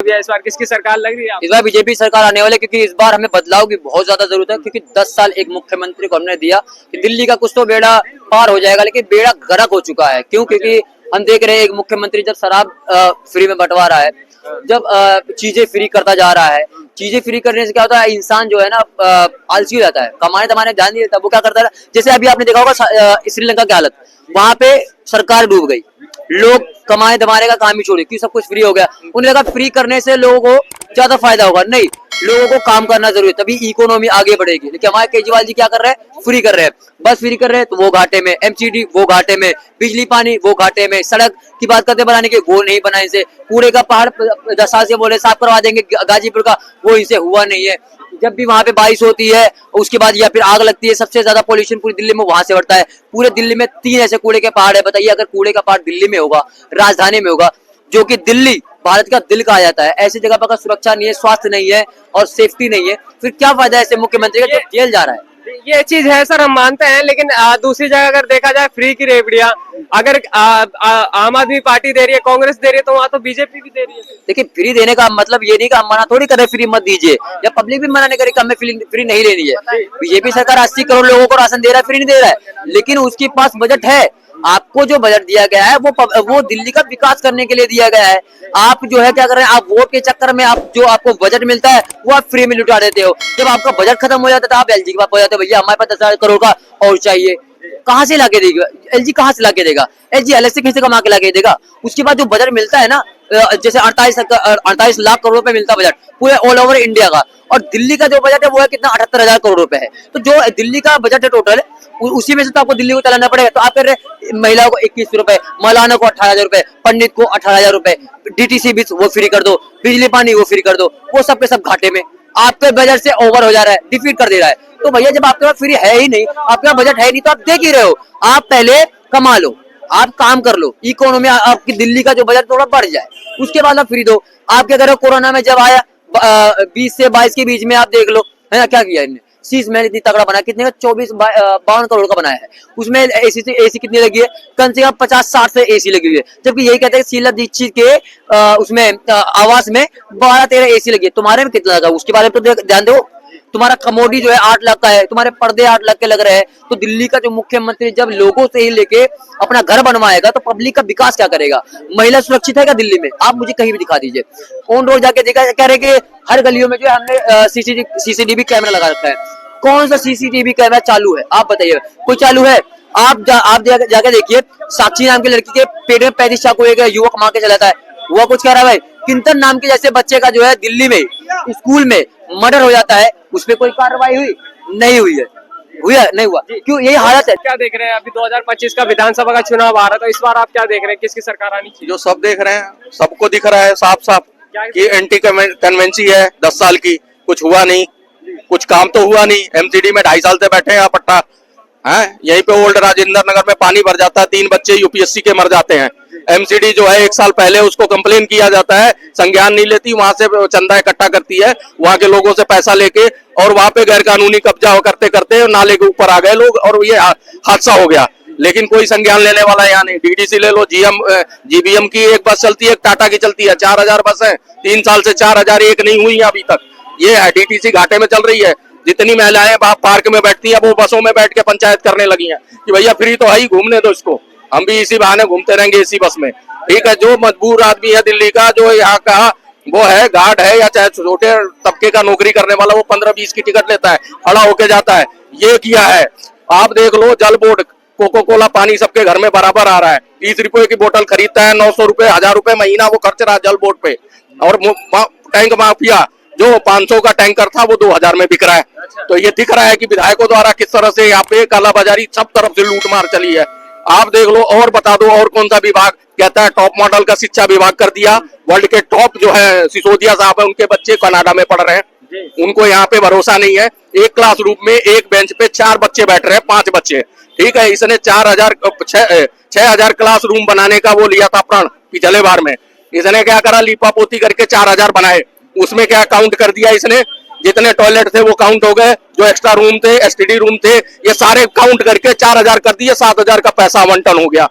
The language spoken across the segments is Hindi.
दिया इस बार किसकी सरकार लग रही है आपको? इस बार बीजेपी सरकार आने वाली है, क्योंकि इस बार हमें बदलाव की बहुत ज्यादा जरूरत है। क्योंकि 10 साल एक मुख्यमंत्री को हमने दिया कि दिल्ली का कुछ तो बेड़ा पार हो जाएगा, लेकिन बेड़ा गर्क हो चुका है। क्यों? क्योंकि हम देख रहे हैं एक मुख्यमंत्री जब शराब फ्री में बंटवा रहा है, जब चीजें फ्री करता जा रहा है, चीजें फ्री करने से क्या होता है, इंसान जो है ना आलसी हो जाता है, कमाने दमाने ध्यान नहीं देता। वो क्या करता है, जैसे अभी आपने देखा होगा श्रीलंका की हालत, वहां पे सरकार डूब गई, लोग कमाने दमाने का काम ही छोड़े क्योंकि सब कुछ फ्री हो गया। उन्हें लगा फ्री करने से लोगों को ज्यादा फायदा होगा, नहीं, लोगों को काम करना जरूरी है, तभी इकोनॉमी आगे बढ़ेगी। लेकिन हमारे केजरीवाल जी क्या कर रहे हैं, फ्री कर रहे हैं, बस फ्री कर रहे हैं, तो वो घाटे में, एमसीडी वो घाटे में, बिजली पानी वो घाटे में, सड़क की बात करते बनाने के वो नहीं बनाए से, कूड़े का पहाड़ 10 साल से बोले साफ करवा देंगे गाजीपुर का, वो इनसे हुआ नहीं है। जब भी वहां पे बारिश होती है उसके बाद या फिर आग लगती है, सबसे ज्यादा पोल्यूशन पूरी दिल्ली में वहां से बढ़ता है। पूरे दिल्ली में 3 ऐसे कूड़े के पहाड़ है। बताइए अगर कूड़े का पहाड़ दिल्ली में होगा, राजधानी में होगा, जो कि दिल्ली भारत का दिल कहा जाता है, ऐसी जगह पर अगर सुरक्षा नहीं है, स्वास्थ्य नहीं है और सेफ्टी नहीं है, फिर क्या फायदा है ऐसे मुख्यमंत्री का जो जेल जा रहा है। ये चीज है सर, हम मानते हैं, लेकिन दूसरी जगह अगर देखा जाए फ्री की रेवड़ियां अगर आम आदमी पार्टी दे रही है, कांग्रेस दे रही है, तो वहां तो बीजेपी भी दे रही है। देखिए फ्री देने का मतलब ये नहीं कि हम मना थोड़ी कर रहे फ्री मत दीजिए, या पब्लिक भी मना नहीं करे कि हमें फ्री नहीं लेनी है। बीजेपी सरकार 80 करोड़ लोगों को राशन दे रहा है, फ्री नहीं दे रहा है, लेकिन उसके पास बजट है। आपको जो बजट दिया गया है वो दिल्ली का विकास करने के लिए दिया गया है। आप जो है क्या कर रहे हैं, आप वोट के चक्कर में आप जो आपको बजट मिलता है वो आप फ्री में लुटा देते हो। जब आपका बजट खत्म हो जाता है तो आप एलजी के पास हो जाते हो, भैया हमारे पास 10,000 करोड़ का और चाहिए। कहाँ से लाके देगा एलजी, कहाँ से लाके देगा एलजी, अलग से कैसे कमा के लाके देगा। उसके बाद जो बजट मिलता है ना, जैसे 48 लाख करोड़ रुपए मिलता है बजट पूरे ऑल ओवर इंडिया का, और दिल्ली का जो बजट है वो है कितना, 78,000 करोड़ रुपए है। तो जो दिल्ली का बजट है टोटल, उसी में से तो आपको दिल्ली को चलाना पड़ेगा। तो आप कह रहे महिलाओं को 21 रुपए, मौलाना को 18,000 रुपए, पंडित को 18,000 रुपए, डीटीसी भी वो फ्री कर दो, बिजली पानी वो फ्री कर दो, वो सब के सब घाटे में, आपके बजट से ओवर हो जा रहा है, डिफीट कर दे रहा है। तो भैया जब आपके पास फ्री है ही नहीं, आपके पास बजट है नहीं, तो आप देख ही रहे हो। आप पहले कमा लो, आप काम कर लो, इकोनॉमी आपकी दिल्ली का जो बजट थोड़ा बढ़ जाए, उसके बाद आप फ्री दो। आप क्या करो, कोरोना में जब आया 20 से 22 के बीच में आप देख लो, है ना, क्या किया इन्हें, शीश महल इतनी तगड़ा बना, कितने का 52 करोड़ का बनाया है। उसमें एसी कितनी लगी है, कम से कम 50-60 से एसी लगी हुई है। जबकि यही कहते हैं शीला दीक्षित के उसमें आवास में 12-13 एसी लगी है, तुम्हारे में कितना लगा उसके बारे में तो ध्यान दो। तुम्हारा कमोडी जो है 8 लाख का है, तुम्हारे पर्दे 8 लाख के लग रहे हैं। तो दिल्ली का जो मुख्यमंत्री जब लोगों से ही लेके अपना घर बनवाएगा तो पब्लिक का विकास क्या करेगा। महिला सुरक्षित है क्या दिल्ली में, आप मुझे कहीं भी दिखा दीजिए। ऑन रोड जाके देखा, कह रहे कि हर गलियों में जो है हमने सीसीटीवी कैमरा लगा रखा है। कौन सा सीसीटीवी कैमरा चालू है, आप बताइए, कोई चालू है? आप जाके देखिए, साक्षी नाम की लड़की के पेट में 35 चाकू एक युवक मार के चलाता है, वो कुछ कह रहा है भाई। किंतन नाम के जैसे बच्चे का जो है दिल्ली में स्कूल में मर्डर हो जाता है, उस पर कोई कार्रवाई हुई नहीं, हुई है, नहीं हुआ, क्यों? यही हालत है। क्या देख रहे हैं, अभी 2025 का विधानसभा का चुनाव आ रहा था, इस बार आप क्या देख रहे हैं, किसकी सरकार आनी चाहिए? जो सब देख रहे हैं, सबको दिख रहा है साफ साफ कि एंटी कन्वेंसी है 10 साल की, कुछ हुआ नहीं, कुछ काम तो हुआ नहीं। एमसीडी में 2.5 साल से बैठे हैं पट्टा है, यहीं पे ओल्ड राजेंद्र नगर में पानी भर जाता है, 3 बच्चे यूपीएससी के मर जाते हैं। एमसीडी जो है 1 साल पहले उसको कंप्लेन किया जाता है, संज्ञान नहीं लेती, वहां से चंदा इकट्ठा करती है, वहां के लोगों से पैसा लेके, और वहां पे गैर कानूनी कब्जा करते करते नाले के ऊपर आ गए लोग और ये हादसा हो गया। लेकिन कोई संज्ञान लेने वाला यहाँ नहीं। डीडीसी ले लो, जीबीएम की एक बस चलती है, टाटा की चलती है, 4,000 बस है, 3 साल से 4,000 एक नहीं हुई है अभी तक। ये है डीटीसी घाटे में चल रही है। जितनी महिलाएं पार्क में बैठती है वो बसों में बैठ के पंचायत करने लगी हैं कि भैया फ्री तो है ही, घूमने दो इसको, हम भी इसी बहाने घूमते रहेंगे इसी बस में। ठीक है, जो मजबूर आदमी है दिल्ली का, जो यहाँ का वो है गार्ड है या चाहे छोटे तबके का नौकरी करने वाला, वो 15-20 की टिकट लेता है, खड़ा होके जाता है। ये किया है। आप देख लो, जल बोर्ड, कोको कोला पानी सबके घर में बराबर आ रहा है, 30 रुपए की बोतल खरीदता है, 900 रुपए 1000 रुपए महीना वो खर्च रहा है जल बोर्ड पे। और टैंक माफिया जो 500 का टैंकर था वो 2000 में बिक रहा है। तो ये दिख रहा है कि विधायकों द्वारा किस तरह से यहाँ पे कालाबाजारी सब तरफ से लूटमार चली है। आप देख लो, और बता दो और कौन सा विभाग कहता है टॉप मॉडल का शिक्षा विभाग कर दिया। वर्ल्ड के टॉप जो है सिसोदिया साहब है, उनके बच्चे कनाडा में पढ़ रहे हैं, उनको यहाँ पे भरोसा नहीं है। एक क्लासरूम में एक बेंच पे 4 बच्चे बैठ रहे हैं, 5 बच्चे। ठीक है, इसने 6,000 क्लासरूम बनाने का वो लिया था प्रण पिछले बार में। इसने क्या करा, लीपा पोती करके 4,000 बनाए। उसमें क्या काउंट कर दिया इसने, जितने टॉयलेट थे वो काउंट हो गए, जो एक्स्ट्रा रूम थे, एसटीडी रूम थे, ये सारे काउंट करके 4,000 कर दिए, 7,000 का पैसा आवंटन हो गया।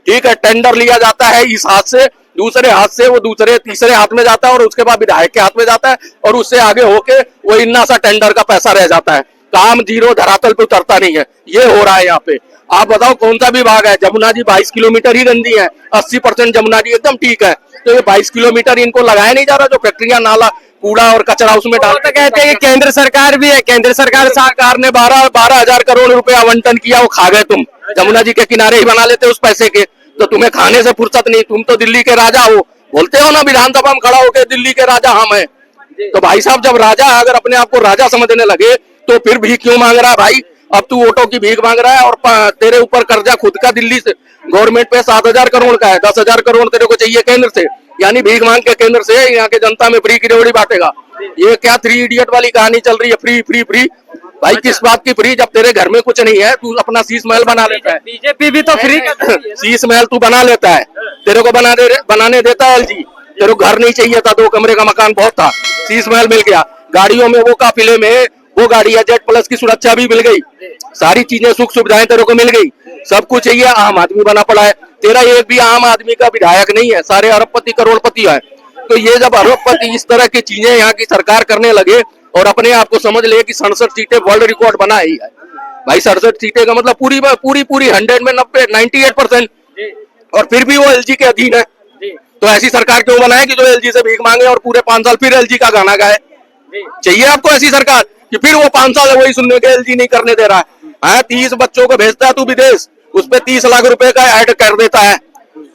ठीक है, टेंडर लिया जाता है इस हाथ से, दूसरे हाथ से वो दूसरे तीसरे हाथ में जाता है और उसके बाद विधायक के हाथ में जाता है और उससे आगे होके वो इन्ना सा टेंडर का पैसा रह जाता है, काम जीरो, धरातल पे उतरता नहीं है। ये हो रहा है यहाँ पे। आप बताओ कौन सा विभाग है? जमुना जी 22 किलोमीटर ही गंदी है, 80% जमुना जी एकदम ठीक है, तो ये 22 किलोमीटर इनको लगाया नहीं जा रहा, जो फैक्ट्रियां, नाला, कूड़ा और कचरा उसमें डाल। तो कहते हैं कि केंद्र सरकार भी है, केंद्र सरकार सरकार ने 12,000 करोड़ रुपए आवंटन किया, वो खा गए तुम। जमुना जी के किनारे ही बना लेते उस पैसे के, तो तुम्हें खाने से फुर्सत नहीं। तुम तो दिल्ली के राजा हो, बोलते हो ना विधानसभा में खड़ा होकर दिल्ली के राजा हम हैं। तो भाई साहब जब राजा अगर अपने आप को राजा समझने लगे तो फिर भीख क्यों मांग रहा है भाई? अब तू ऑटो की भीख मांग रहा है और तेरे ऊपर कर्जा खुद का दिल्ली से गवर्नमेंट पे 7,000 करोड़ का है, 10,000 करोड़ तेरे को चाहिए केंद्र से, यानी भीख मांग के केंद्र से यहाँ के जनता में फ्री की रेवड़ी बांटेगा। ये क्या 3 इडियट वाली कहानी चल रही है? फ्री फ्री फ्री भाई, किस बात की फ्री? जब तेरे घर में कुछ नहीं है, तू अपना शीश महल बना लेता है। बीजेपी भी तो फ्री शीश महल तू बना लेता है, तेरे को बनाने देता है एलजी। तेरे को घर नहीं चाहिए था, 2 कमरे का मकान बहुत था, शीश महल मिल गया। गाड़ियों में वो काफिले में वो गाड़ी है जेट प्लस की सुरक्षा भी मिल गई, सारी चीजें सुख सुविधाएं तेरे को मिल गई, सब कुछ चाहिए। आम आदमी बना पड़ा है, तेरा एक भी आम आदमी का विधायक नहीं है, सारे अरबपति करोड़पति है। तो ये जब अरबपति इस तरह की चीजें यहाँ की सरकार करने लगे और अपने आप को समझ ले कि 67 सीटें वर्ल्ड रिकॉर्ड बना ही है भाई। 67 सीटें का मतलब पूरी 100 में 98%, और फिर भी वो एलजी के अधीन है। तो ऐसी सरकार क्यों बनाए कि जो एलजी से भीख मांगे और पूरे 5 साल फिर एलजी का गाना गाए? चाहिए आपको ऐसी सरकार कि फिर वो 5 साल वही सुनने के एलजी नहीं करने दे रहा है? 30 बच्चों को भेजता है तू विदेश, उस पे 30 लाख रुपए का ऐड कर देता है,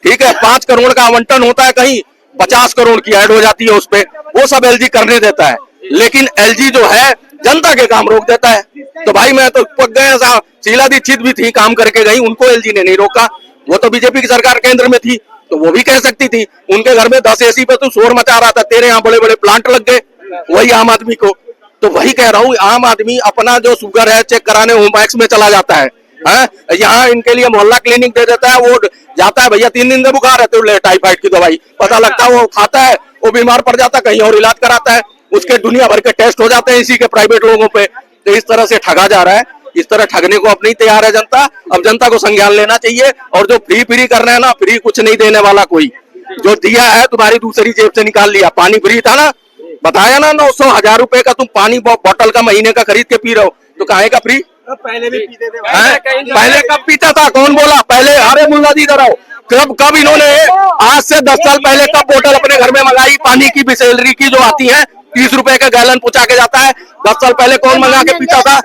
ठीक है? 5 करोड़ का आवंटन होता है, कहीं 50 करोड़ की ऐड हो जाती है उस पे, वो सब एलजी करने देता है। लेकिन एलजी जो है जनता के काम रोक देता है। तो भाई मैं तो पक गया साहब, शीला दीक्षित भी थी, काम करके गई, उनको एलजी ने नहीं रोका। वो तो बीजेपी की सरकार केंद्र में थी, तो वो भी कह सकती थी। उनके घर में 10 एसी पे तू शोर मचा रहा था, तेरे यहाँ बड़े बड़े प्लांट लग गए वही आम आदमी को। तो वही कह रहा हूँ, आम आदमी अपना जो शुगर है चेक कराने होमबैक्स में चला जाता है, यहाँ इनके लिए मोहल्ला क्लिनिक दे देता है, वो जाता है भैया 3 दिन से बुखार है तो ले टाइफाइड की दवाई, पता लगता है वो खाता है, वो बीमार पड़ जाता है, कहीं और इलाज कराता है, उसके दुनिया भर के टेस्ट हो जाते हैं इसी के प्राइवेट लोगों पे। तो इस तरह से ठगा जा रहा है, इस तरह ठगने को अब नहीं तैयार है जनता। अब जनता को संज्ञान लेना चाहिए, और जो फ्री फ्री कर रहे हैं ना, फ्री कुछ नहीं देने वाला कोई। जो दिया है तुम्हारी दूसरी जेब से निकाल लिया। पानी फ्री था ना, बताया ना, 900-1000 रुपए का तुम पानी बोतल का महीने का खरीद के पी रहे हो, तो काहे का फ्री? पहले भी पीते थे, पहले कब पीता था? कौन बोला पहले? अरे मुल्ला जी इधर आओ, कब इन्होंने आज से 10 साल पहले कब बोतल अपने घर में मंगाई पानी की? बिसलेरी की जो आती है 30 रुपए का गैलन पूछा के जाता है, 10 साल पहले कौन मंगा के पीता था?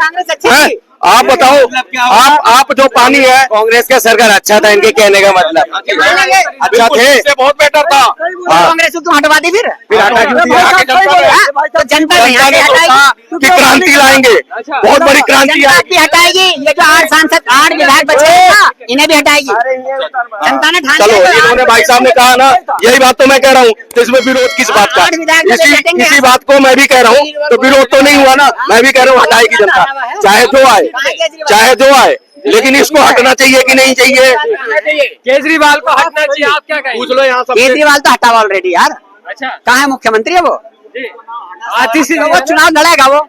आप बताओ, आप जो पानी है, कांग्रेस का सरकार अच्छा था, इनके कहने का मतलब अच्छा थे, बहुत बेटर था। कांग्रेस को तुम हटवा दी फिर हटा क्यों दिया? तो जनता नहीं हटाएगी, कि क्रांति लाएंगे, बहुत बड़ी क्रांति भी हटाएगी। ये जो 8 सांसद 8 विधायक बचे हैं ना, इन्हें भी हटाएगी जनता ने ठान चलो, लिया। इन्होंने भाई साहब ने कहा ना, यही बात तो मैं कह रहा हूँ, तो इसमें विरोध किस बात का? इसी बात को मैं भी कह रहा हूँ, तो विरोध तो नहीं हुआ ना। मैं भी कह रहा हूँ हटाएगी जनता, चाहे जो आए, लेकिन इसको हटना चाहिए कि नहीं चाहिए? केजरीवाल को हटना चाहिए, आप क्या कहेंगे? पूछ लो यहाँ सब। केजरीवाल तो हटा ऑलरेडी यार, अच्छा, कहाँ है मुख्यमंत्री है वो? आती सी वो चुनाव लड़ेगा वो,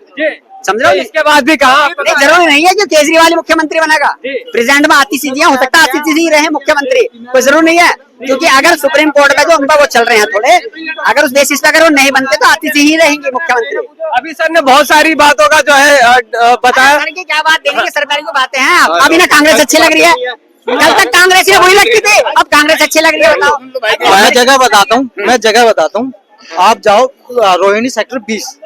समझो। इसके बाद भी कहा नहीं, जरूरी नहीं है कि केजरीवाल ही मुख्यमंत्री बनेगा। जी। प्रेसिडेंट में आती सीधियां हो सकता है, आती सीधी रहे मुख्यमंत्री, कोई जरूर नहीं है। क्योंकि अगर सुप्रीम कोर्ट का जो उनका वो चल रहे हैं थोड़े, अगर उस बेसिस पे अगर वो नहीं बनते तो आती सी ही रहेंगे मुख्यमंत्री। अभी सर ने बहुत सारी बातों का जो है बताया। सरकार की क्या बात देंगे, सरकारी को बातें हैं। अभी ना कांग्रेस अच्छी लग रही है, कल तक कांग्रेस ही बुरी लगती थी, अब कांग्रेस अच्छी लग रही है, बताओ। मैं जगह बताता हूँ, आप जाओ रोहिणी सेक्टर 20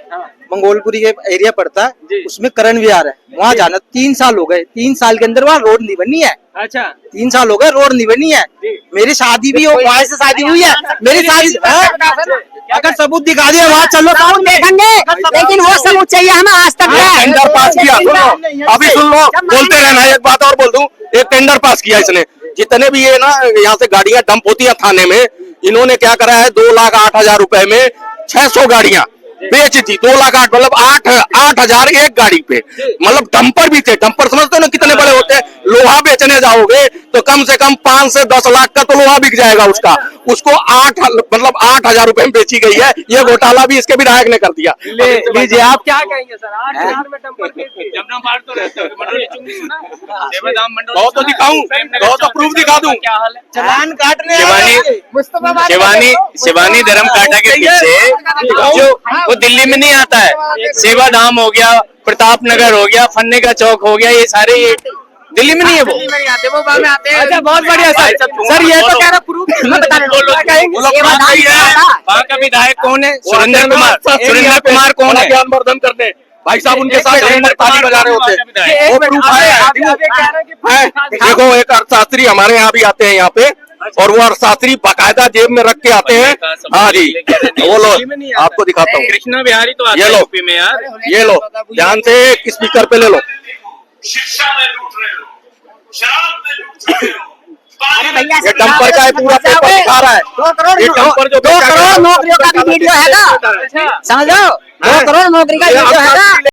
मंगोलपुरी के एरिया पड़ता है, उसमें करण विहार है, वहाँ जाना 3 साल हो गए। 3 साल के अंदर वहाँ रोड नहीं बनी है। अच्छा, 3 साल हो गए रोड नहीं बनी है। मेरी शादी भी हो, वहाँ से शादी हुई है मेरी शादी। अगर सबूत दिखा दिया वहाँ चलो सबूत देखेंगे, लेकिन वो सबूत चाहिए हमें आज तक है। टेंडर पास किया, सुनो अभी सुन लो, बोलते रहना। एक बात और बोल दूं, एक टेंडर पास किया इसने, जितने भी ये ना यहाँ से गाड़ियां डंप होती है थाने में, इन्होंने क्या करा है, 2,08,000 रुपए में 600 गाड़ियां बेची थी 2,08,000 मतलब 8,000 एक गाड़ी पे। मतलब डंपर भी थे, डंपर समझते हो ना कितने बड़े होते हैं। लोहा बेचने जाओगे तो कम से कम 5 से 10 लाख का तो लोहा बिक जाएगा उसका। उसको 8,000 रुपए में बेची गई है। ये घोटाला भी इसके विधायक ने कर दिया। लीजिए, आप क्या कहेंगे सर? 8,000 में डंपर कहो तो दिखाऊं, कहो तो प्रूफ दिखा दूं। क्या हाल है? चालान काटने शिवानी धर्म काटा के पीछे जो वो दिल्ली में नहीं आता है, सेवा धाम हो गया, प्रताप नगर हो गया, फन्ने का चौक हो गया, ये सारे दिल्ली में नहीं है वो। वो में आते हैं। अच्छा, बहुत बढ़िया सर। सर ये तो कह रहा प्रूफ वहाँ का विधायक कौन है? सुरेंद्र कुमार कौन है? ज्ञानवर्धन करने भाई साहब उनके साथ ताली बजा रहे होते हैं। वो प्रूफ है। देखो एक अर्थशास्त्री हमारे यहाँ भी आते हैं यहाँ पे, और वो अर्थशास्त्री बाकायदा जेब में रख के आते हैं। हाँ जी, वो लो आपको दिखाता हूँ। कृष्णा बिहारी तो ये लो, यूपी में यार। ये लो, ध्यान से स्पीकर पे ले लो। शिक्षा में लूट रहे हो, शराब में लूट रहे हो, अरे भैया ये डंपर का पूरा पेपर दिखा रहा है। 2 करोड़ ये डंपर जो 2 करोड़ नौकरियों का भी वीडियो है ना, समझ लो, 2 करोड़ नौकरी का वीडियो है ना।